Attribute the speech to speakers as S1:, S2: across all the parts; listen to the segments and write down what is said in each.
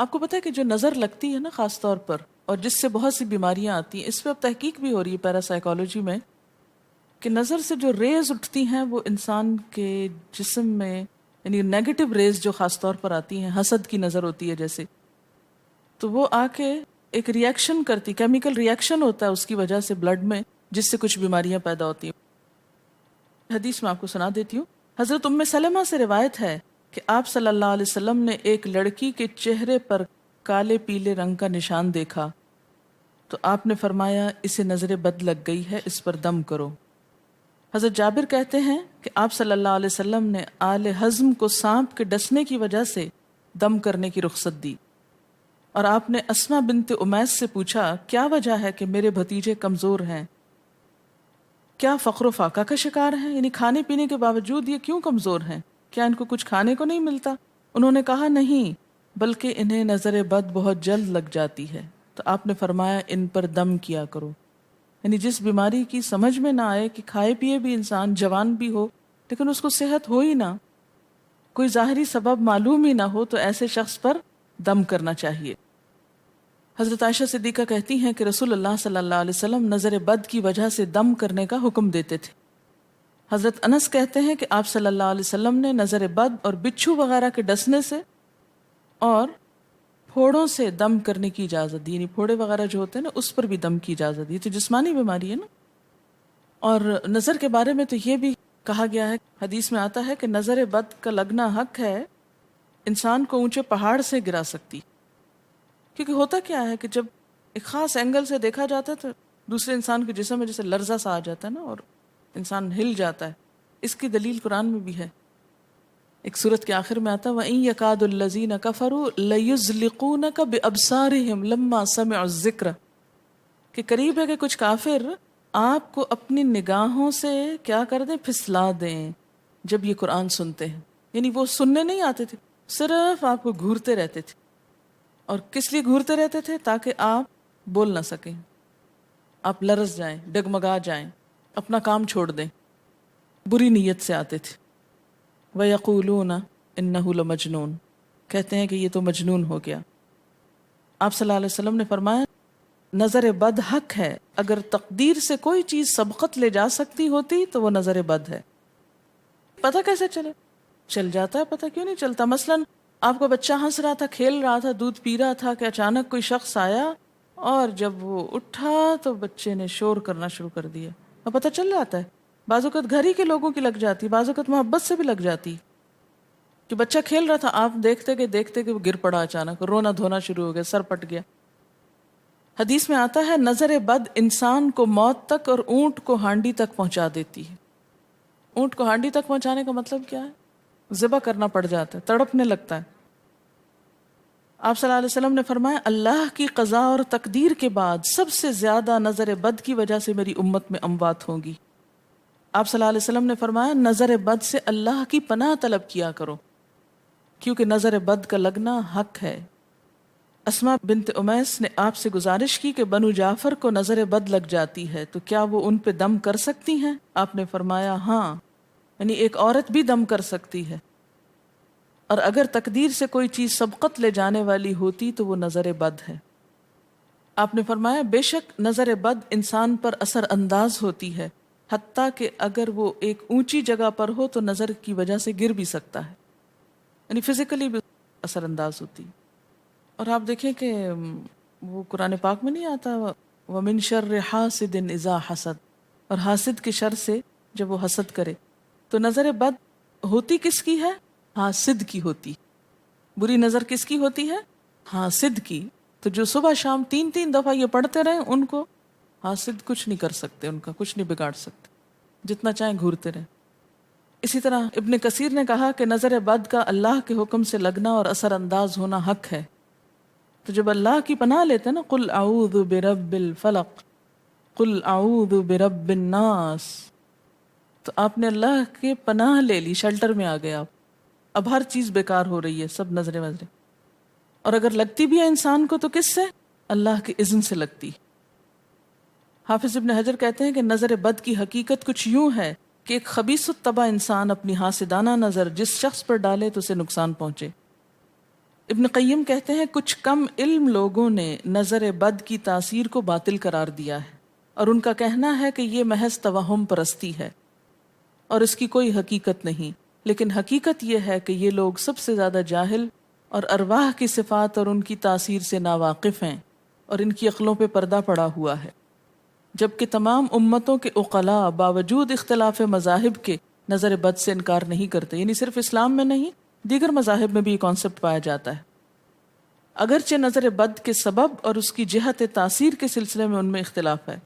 S1: آپ کو پتہ ہے کہ جو نظر لگتی ہے نا خاص طور پر، اور جس سے بہت سی بیماریاں آتی ہیں، اس پہ اب تحقیق بھی ہو رہی ہے پیراسائیکالوجی میں، کہ نظر سے جو ریز اٹھتی ہیں وہ انسان کے جسم میں، یعنی نیگیٹو ریز جو خاص طور پر آتی ہیں، حسد کی نظر ہوتی ہے جیسے، تو وہ آ کے ایک ریئیکشن کرتی، کیمیکل ریئیکشن ہوتا ہے اس کی وجہ سے بلڈ میں، جس سے کچھ بیماریاں پیدا ہوتی ہیں۔ حدیث میں آپ کو سنا دیتی ہوں۔ حضرت ام سلمہ سے روایت ہے کہ آپ صلی اللہ علیہ وسلم نے ایک لڑکی کے چہرے پر کالے پیلے رنگ کا نشان دیکھا تو آپ نے فرمایا اسے نظر بد لگ گئی ہے، اس پر دم کرو۔ حضرت جابر کہتے ہیں کہ آپ صلی اللہ علیہ وسلم نے آل حزم کو سانپ کے ڈسنے کی وجہ سے دم کرنے کی رخصت دی، اور آپ نے اسما بنت امیس سے پوچھا کیا وجہ ہے کہ میرے بھتیجے کمزور ہیں، کیا فقر و فاقہ کا شکار ہیں، یعنی کھانے پینے کے باوجود یہ کیوں کمزور ہیں، کیا ان کو کچھ کھانے کو نہیں ملتا؟ انہوں نے کہا نہیں، بلکہ انہیں نظر بد بہت جلد لگ جاتی ہے، تو آپ نے فرمایا ان پر دم کیا کرو۔ یعنی جس بیماری کی سمجھ میں نہ آئے کہ کھائے پیے بھی انسان جوان بھی ہو لیکن اس کو صحت ہو ہی نہ، کوئی ظاہری سبب معلوم ہی نہ ہو، تو ایسے شخص پر دم کرنا چاہیے۔ حضرت عائشہ صدیقہ کہتی ہیں کہ رسول اللہ صلی اللہ علیہ وسلم نظر بد کی وجہ سے دم کرنے کا حکم دیتے تھے۔ حضرت انس کہتے ہیں کہ آپ صلی اللہ علیہ وسلم نے نظر بد اور بچھو وغیرہ کے ڈسنے سے اور پھوڑوں سے دم کرنے کی اجازت دی، یعنی پھوڑے وغیرہ جو ہوتے ہیں نا اس پر بھی دم کی اجازت دی، تو جسمانی بیماری ہے نا۔ اور نظر کے بارے میں تو یہ بھی کہا گیا ہے، حدیث میں آتا ہے کہ نظر بد کا لگنا حق ہے، انسان کو اونچے پہاڑ سے گرا سکتی، کیونکہ ہوتا کیا ہے کہ جب ایک خاص اینگل سے دیکھا جاتا ہے تو دوسرے انسان کے جسم میں جیسے لرزہ سا آ جاتا ہے نا، اور انسان ہل جاتا ہے۔ اس کی دلیل قرآن میں بھی ہے، ایک سورت کے آخر میں آتا ہے وَإِن يَكَادُ الَّذِينَ كَفَرُوا لَيُزْلِقُونَكَ بِأَبْصَارِهِمْ لَمَّا سَمِعُوا الذِّكْرَ، کہ قریب ہے کہ کچھ کافر آپ کو اپنی نگاہوں سے کیا کر دیں، پھسلا دیں جب یہ قرآن سنتے ہیں۔ یعنی وہ سننے نہیں آتے تھے، صرف آپ کو گھورتے رہتے تھے۔ اور کس لیے گھورتے رہتے تھے؟ تاکہ آپ بول نہ سکیں، آپ لرز جائیں، ڈگمگا جائیں، اپنا کام چھوڑ دیں، بری نیت سے آتے تھے۔ وَيَقُولُونَ إِنَّهُ لَمَجْنُونَ، کہتے ہیں کہ یہ تو مجنون ہو گیا۔ آپ صلی اللہ علیہ وسلم نے فرمایا نظر بد حق ہے، اگر تقدیر سے کوئی چیز سبقت لے جا سکتی ہوتی تو وہ نظر بد ہے۔ پتہ کیسے چلے؟ چل جاتا ہے، پتہ کیوں نہیں چلتا؟ مثلاً آپ کا بچہ ہنس رہا تھا، کھیل رہا تھا، دودھ پی رہا تھا کہ اچانک کوئی شخص آیا اور جب وہ اٹھا تو بچے نے شور کرنا شروع کر دیا، اور پتہ چل جاتا ہے۔ بعض اوقات گھر ہی کے لوگوں کی لگ جاتی، بعض اوقات محبت سے بھی لگ جاتی، کہ بچہ کھیل رہا تھا، آپ دیکھتے کہ وہ گر پڑا، اچانک رونا دھونا شروع ہو گیا، سر پٹ گیا۔ حدیث میں آتا ہے نظر بد انسان کو موت تک اور اونٹ کو ہانڈی تک پہنچا دیتی ہے۔ اونٹ کو ہانڈی تک پہنچانے کا مطلب کیا ہے؟ ذبح کرنا پڑ جاتا ہے، تڑپنے لگتا ہے۔ آپ صلی اللہ علیہ وسلم نے فرمایا اللہ کی قضاء اور تقدیر کے بعد سب سے زیادہ نظر بد کی وجہ سے میری امت میں اموات ہوں گی۔ آپ صلی اللہ علیہ وسلم نے فرمایا نظر بد سے اللہ کی پناہ طلب کیا کرو، کیونکہ نظر بد کا لگنا حق ہے۔ اسما بنت امیس نے آپ سے گزارش کی کہ بنو جعفر کو نظر بد لگ جاتی ہے تو کیا وہ ان پہ دم کر سکتی ہیں؟ آپ نے فرمایا ہاں، یعنی ایک عورت بھی دم کر سکتی ہے، اور اگر تقدیر سے کوئی چیز سبقت لے جانے والی ہوتی تو وہ نظر بد ہے۔ آپ نے فرمایا بے شک نظر بد انسان پر اثر انداز ہوتی ہے، حتیٰ کہ اگر وہ ایک اونچی جگہ پر ہو تو نظر کی وجہ سے گر بھی سکتا ہے، یعنی فزیکلی بھی اثر انداز ہوتی۔ اور آپ دیکھیں کہ وہ قرآن پاک میں نہیں آتا وَمِن شَرِّ حَاسِدٍ إِذَا حَسَد، اور حاسد کے شر سے جب وہ حسد کرے، تو نظر بد ہوتی کس کی ہے؟ حاسد کی ہوتی۔ بری نظر کس کی ہوتی ہے؟ حاسد کی۔ تو جو صبح شام 3 دفعہ یہ پڑھتے رہیں ان کو حاسد کچھ نہیں کر سکتے، ان کا کچھ نہیں بگاڑ سکتے، جتنا چاہیں گھورتے رہیں۔ اسی طرح ابن کثیر نے کہا کہ نظر بد کا اللہ کے حکم سے لگنا اور اثر انداز ہونا حق ہے۔ تو جب اللہ کی پناہ لیتے ہیں نا قل اعوذ برب الفلق قل اعوذ برب الناس، تو آپ نے اللہ کے پناہ لے لی، شیلٹر میں آ گئے آپ۔ اب ہر چیز بیکار ہو رہی ہے، سب نظریں وظریں، اور اگر لگتی بھی ہے انسان کو تو کس سے؟ اللہ کے اذن سے لگتی۔ حافظ ابن حجر کہتے ہیں کہ نظر بد کی حقیقت کچھ یوں ہے کہ ایک خبیث الطبع انسان اپنی حاسدانہ نظر جس شخص پر ڈالے تو اسے نقصان پہنچے۔ ابن قیم کہتے ہیں کچھ کم علم لوگوں نے نظر بد کی تاثیر کو باطل قرار دیا ہے، اور ان کا کہنا ہے کہ یہ محض توہم پرستی ہے اور اس کی کوئی حقیقت نہیں، لیکن حقیقت یہ ہے کہ یہ لوگ سب سے زیادہ جاہل اور ارواح کی صفات اور ان کی تاثیر سے ناواقف ہیں، اور ان کی عقلوں پہ پردہ پڑا ہوا ہے، جبکہ تمام امتوں کے عقلاء باوجود اختلاف مذاہب کے نظر بد سے انکار نہیں کرتے. یعنی صرف اسلام میں نہیں، دیگر مذاہب میں بھی یہ کانسیپٹ پایا جاتا ہے، اگرچہ نظر بد کے سبب اور اس کی جہت تاثیر کے سلسلے میں ان میں اختلاف ہے.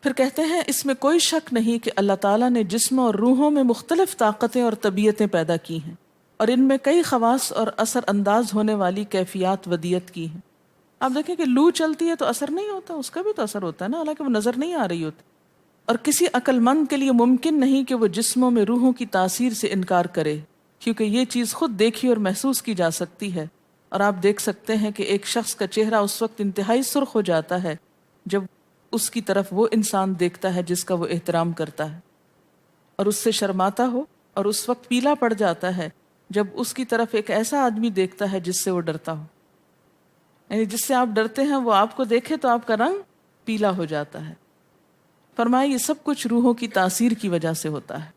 S1: پھر کہتے ہیں اس میں کوئی شک نہیں کہ اللہ تعالیٰ نے جسموں اور روحوں میں مختلف طاقتیں اور طبیعتیں پیدا کی ہیں، اور ان میں کئی خواص اور اثر انداز ہونے والی کیفیات ودیت کی ہیں. آپ دیکھیں کہ لو چلتی ہے تو اثر نہیں ہوتا، اس کا بھی تو اثر ہوتا ہے نا، حالانکہ وہ نظر نہیں آ رہی ہوتی. اور کسی عقل مند کے لیے ممکن نہیں کہ وہ جسموں میں روحوں کی تاثیر سے انکار کرے، کیونکہ یہ چیز خود دیکھی اور محسوس کی جا سکتی ہے. اور آپ دیکھ سکتے ہیں کہ ایک شخص کا چہرہ اس وقت انتہائی سرخ ہو جاتا ہے جب اس کی طرف وہ انسان دیکھتا ہے جس کا وہ احترام کرتا ہے، اور اس سے شرماتا ہو، اور اس وقت پیلا پڑ جاتا ہے جب اس کی طرف ایک ایسا آدمی دیکھتا ہے جس سے وہ ڈرتا ہو. یعنی جس سے آپ ڈرتے ہیں وہ آپ کو دیکھے تو آپ کا رنگ پیلا ہو جاتا ہے. فرمایا یہ سب کچھ روحوں کی تاثیر کی وجہ سے ہوتا ہے،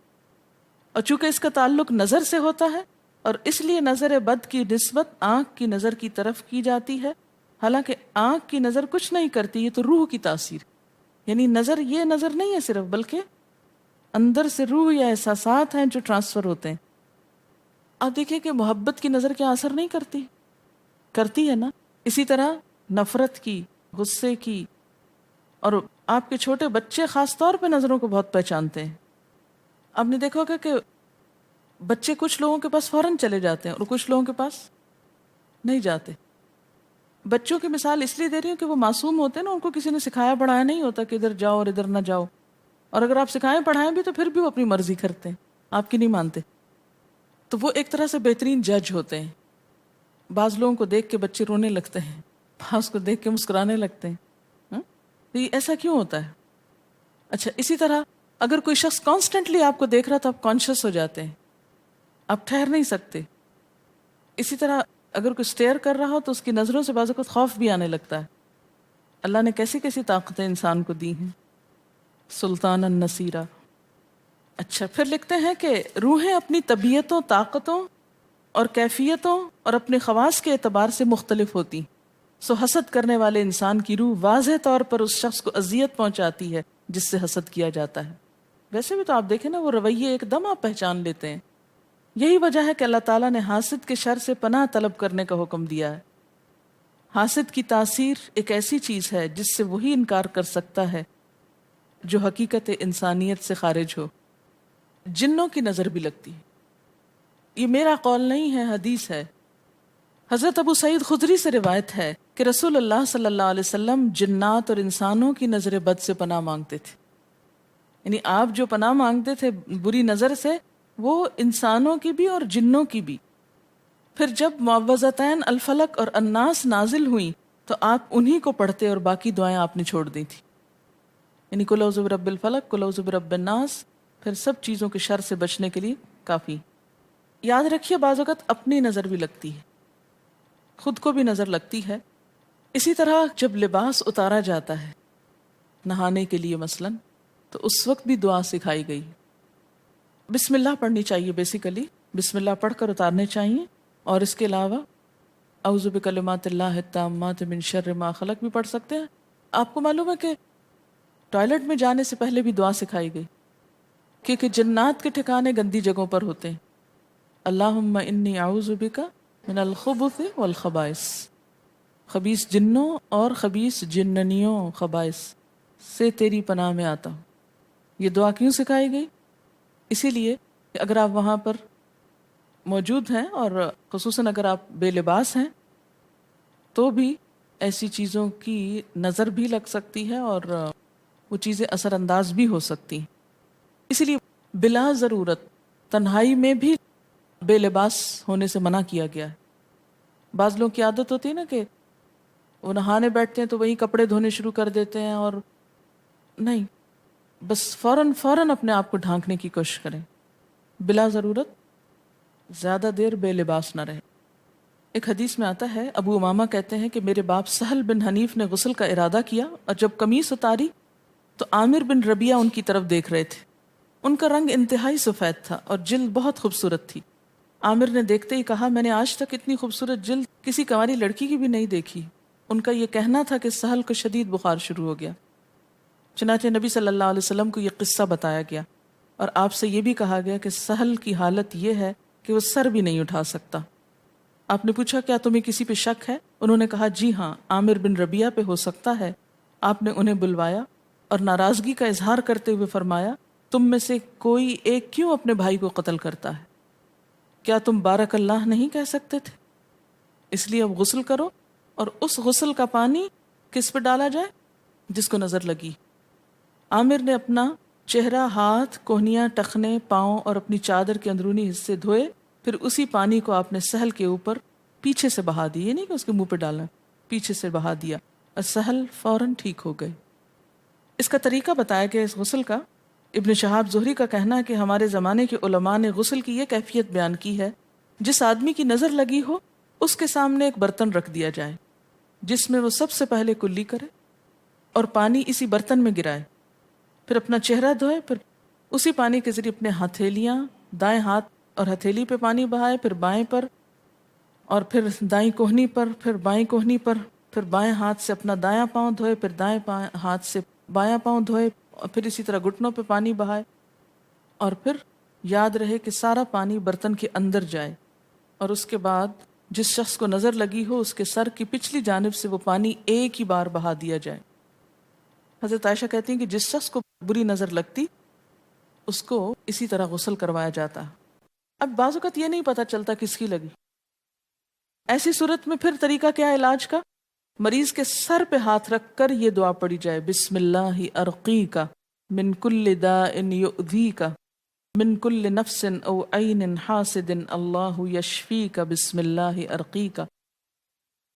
S1: اور چونکہ اس کا تعلق نظر سے ہوتا ہے اور اس لیے نظر بد کی نسبت آنکھ کی نظر کی طرف کی جاتی ہے، حالانکہ آنکھ کی نظر کچھ نہیں کرتی، یہ تو روح کی تاثیر. یعنی نظر یہ نظر نہیں ہے صرف، بلکہ اندر سے روح یا احساسات ہیں جو ٹرانسفر ہوتے ہیں. آپ دیکھیں کہ محبت کی نظر کیا اثر نہیں کرتی؟ کرتی ہے نا. اسی طرح نفرت کی، غصے کی، اور آپ کے چھوٹے بچے خاص طور پہ نظروں کو بہت پہچانتے ہیں. آپ نے دیکھا ہوگا کہ بچے کچھ لوگوں کے پاس فوراً چلے جاتے ہیں اور کچھ لوگوں کے پاس نہیں جاتے. بچوں کی مثال اس لیے دے رہی ہوں کہ وہ معصوم ہوتے ہیں نا، ان کو کسی نے سکھایا پڑھایا نہیں ہوتا کہ ادھر جاؤ اور ادھر نہ جاؤ، اور اگر آپ سکھائیں پڑھائیں بھی تو پھر بھی وہ اپنی مرضی کرتے ہیں، آپ کی نہیں مانتے. تو وہ ایک طرح سے بہترین جج ہوتے ہیں. بعض لوگوں کو دیکھ کے بچے رونے لگتے ہیں، بعض کو دیکھ کے مسکرانے لگتے ہیں. تو یہ ایسا کیوں ہوتا ہے؟ اچھا، اسی طرح اگر کوئی شخص کانسٹنٹلی آپ کو دیکھ رہا تو آپ کانشیس ہو جاتے ہیں، آپ ٹھہر نہیں سکتے. اسی طرح اگر کوئی سٹیئر کر رہا ہو تو اس کی نظروں سے بعض اوقات خوف بھی آنے لگتا ہے. اللہ نے کیسی کیسی طاقتیں انسان کو دی ہیں. سلطان النصیرہ. اچھا، پھر لکھتے ہیں کہ روحیں اپنی طبیعتوں، طاقتوں اور کیفیتوں اور اپنے خواص کے اعتبار سے مختلف ہوتی. سو حسد کرنے والے انسان کی روح واضح طور پر اس شخص کو اذیت پہنچاتی ہے جس سے حسد کیا جاتا ہے. ویسے بھی تو آپ دیکھیں نا، وہ رویے ایک دم آپ پہچان لیتے ہیں. یہی وجہ ہے کہ اللہ تعالیٰ نے حاسد کے شر سے پناہ طلب کرنے کا حکم دیا ہے. حاسد کی تاثیر ایک ایسی چیز ہے جس سے وہی انکار کر سکتا ہے جو حقیقت انسانیت سے خارج ہو. جنوں کی نظر بھی لگتی ہے. یہ میرا قول نہیں ہے، حدیث ہے. حضرت ابو سعید خدری سے روایت ہے کہ رسول اللہ صلی اللہ علیہ وسلم جنات اور انسانوں کی نظر بد سے پناہ مانگتے تھے. یعنی آپ جو پناہ مانگتے تھے بری نظر سے، وہ انسانوں کی بھی اور جنوں کی بھی. پھر جب معوذتین الفلق اور الناس نازل ہوئیں تو آپ انہی کو پڑھتے اور باقی دعائیں آپ نے چھوڑ دی تھی. یعنی قل اعوذ برب الفلق، قل اعوذ برب الناس، پھر سب چیزوں کے شر سے بچنے کے لیے کافی. یاد رکھیے بعض اوقات اپنی نظر بھی لگتی ہے، خود کو بھی نظر لگتی ہے. اسی طرح جب لباس اتارا جاتا ہے نہانے کے لیے مثلاً، تو اس وقت بھی دعا سکھائی گئی. بسم اللہ پڑھنی چاہیے. بیسیکلی بسم اللہ پڑھ کر اتارنے چاہیے، اور اس کے علاوہ اعوذ بکلمات اللہ التامات من شر ما خلق بھی پڑھ سکتے ہیں. آپ کو معلوم ہے کہ ٹوائلٹ میں جانے سے پہلے بھی دعا سکھائی گئی، کیونکہ جنات کے ٹھکانے گندی جگہوں پر ہوتے ہیں. اللہم انی اعوذ بک من الخبث والخبائث، خبیث جنوں اور خبیث جننیوں، خبائث سے تیری پناہ میں آتا ہوں. یہ دعا کیوں سکھائی گئی؟ اسی لیے کہ اگر آپ وہاں پر موجود ہیں، اور خصوصاً اگر آپ بے لباس ہیں، تو بھی ایسی چیزوں کی نظر بھی لگ سکتی ہے اور وہ چیزیں اثر انداز بھی ہو سکتی ہیں. اسی لیے بلا ضرورت تنہائی میں بھی بے لباس ہونے سے منع کیا گیا ہے. بعض لوگوں کی عادت ہوتی ہے نا کہ وہ نہانے بیٹھتے ہیں تو وہی کپڑے دھونے شروع کر دیتے ہیں، اور نہیں، بس فوراً اپنے آپ کو ڈھانکنے کی کوشش کریں. بلا ضرورت زیادہ دیر بے لباس نہ رہے. ایک حدیث میں آتا ہے، ابو امامہ کہتے ہیں کہ میرے باپ سہل بن حنیف نے غسل کا ارادہ کیا اور جب قمیص اتاری تو عامر بن ربیعہ ان کی طرف دیکھ رہے تھے۔ ان کا رنگ انتہائی سفید تھا اور جلد بہت خوبصورت تھی۔ عامر نے دیکھتے ہی کہا، میں نے آج تک اتنی خوبصورت جلد کسی کنواری لڑکی کی بھی نہیں دیکھی۔ ان کا یہ کہنا تھا کہ سہل کو شدید بخار شروع ہو گیا۔ چنانچہ نبی صلی اللہ علیہ وسلم کو یہ قصہ بتایا گیا اور آپ سے یہ بھی کہا گیا کہ سہل کی حالت یہ ہے کہ وہ سر بھی نہیں اٹھا سکتا۔ آپ نے پوچھا، کیا تمہیں کسی پہ شک ہے؟ انہوں نے کہا، جی ہاں، عامر بن ربیعہ پہ ہو سکتا ہے۔ آپ نے انہیں بلوایا اور ناراضگی کا اظہار کرتے ہوئے فرمایا، تم میں سے کوئی ایک کیوں اپنے بھائی کو قتل کرتا ہے؟ کیا تم بارک اللہ نہیں کہہ سکتے تھے؟ اس لیے اب غسل کرو، اور اس غسل کا پانی کس پہ ڈالا جائے؟ جس کو نظر لگی۔ عامر نے اپنا چہرہ، ہاتھ، کوہنیاں، ٹخنے، پاؤں اور اپنی چادر کے اندرونی حصے دھوئے، پھر اسی پانی کو آپ نے سہل کے اوپر پیچھے سے بہا دی، یہ نہیں کہ اس کے منہ پہ ڈالنا، پیچھے سے بہا دیا، اور سہل فوراً ٹھیک ہو گئے۔ اس کا طریقہ بتایا گیا اس غسل کا۔ ابن شہاب زہری کا کہنا ہے کہ ہمارے زمانے کے علماء نے غسل کی یہ کیفیت بیان کی ہے، جس آدمی کی نظر لگی ہو اس کے سامنے ایک برتن رکھ دیا جائے جس میں وہ سب سے پہلے کلی کرے اور پانی اسی برتن میں گرائے، پھر اپنا چہرہ دھوئے، پھر اسی پانی کے ذریعے اپنے ہتھیلیاں، دائیں ہاتھ اور ہتھیلی پہ پانی بہائے، پھر بائیں پر، اور پھر دائیں کوہنی پر، پھر بائیں کوہنی پر، پھر بائیں ہاتھ سے اپنا دایاں پاؤں دھوئے، پھر دائیں ہاتھ سے بایاں پاؤں دھوئے، اور پھر اسی طرح گھٹنوں پہ پانی بہائے، اور پھر یاد رہے کہ سارا پانی برتن کے اندر جائے، اور اس کے بعد جس شخص کو نظر لگی ہو اس کے سر کی پچھلی جانب سے وہ پانی ایک ہی بار بہا دیا جائے۔ حضرت عائشہ کہتی ہیں کہ جس شخص کو بری نظر لگتی اس کو اسی طرح غسل کروایا جاتا۔ اب بعض اوقات یہ نہیں پتا چلتا کس کی لگی، ایسی صورت میں پھر طریقہ کیا ہے علاج کا؟ مریض کے سر پہ ہاتھ رکھ کر یہ دعا پڑھی جائے، بسم اللہ ارقیک من کل داء یؤذیک من کل نفس او عین حاسد اللہ یشفیک بسم اللہ ارقیک۔